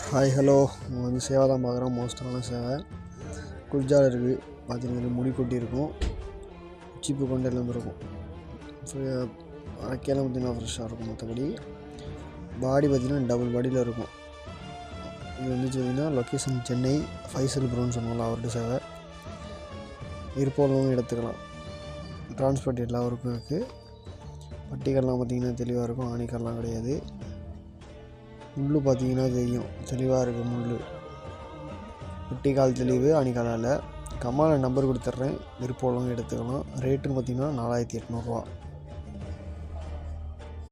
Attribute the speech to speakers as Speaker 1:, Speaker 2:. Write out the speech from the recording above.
Speaker 1: Hi hello. நம்ம சேவை தான் பார்க்குறோம். மோஸ்ட்டான சேவை குளிர்ஜால் இருக்குது. பார்த்தீங்கன்னா முடி கொட்டி இருக்கும், சீப்பு கொண்டு எல்லாம் இருக்கும். அரைக்கையெல்லாம் பார்த்திங்கன்னா ஃப்ரெஷ்ஷாக இருக்கும். மற்றபடி பாடி பார்த்திங்கன்னா டபுள் பாடியில் இருக்கும். இது வந்துச்சு பார்த்திங்கன்னா லொக்கேஷன் சென்னை ஃபைசல் ப்ரோன்னு சொன்னால அவர்கிட்ட சேவை. இருப்போலும் எடுத்துக்கலாம். டிரான்ஸ்போர்ட் எல்லா ஊருக்கும் இருக்குது. பட்டிகள்லாம் பார்த்திங்கன்னா தெளிவாக இருக்கும், ஆணிக்கல்லாம் கிடையாது. முள் பார்த்திங்கன்னா தெரியும், தெளிவாக இருக்குது முள். குட்டிக்கால் தெளிவு, அணிக்காலால். கம்மாவில் நம்பர் கொடுத்துட்றேன், விருப்பம் எடுத்துக்கலாம். ரேட்டுன்னு பார்த்திங்கன்னா 4800 ரூபா.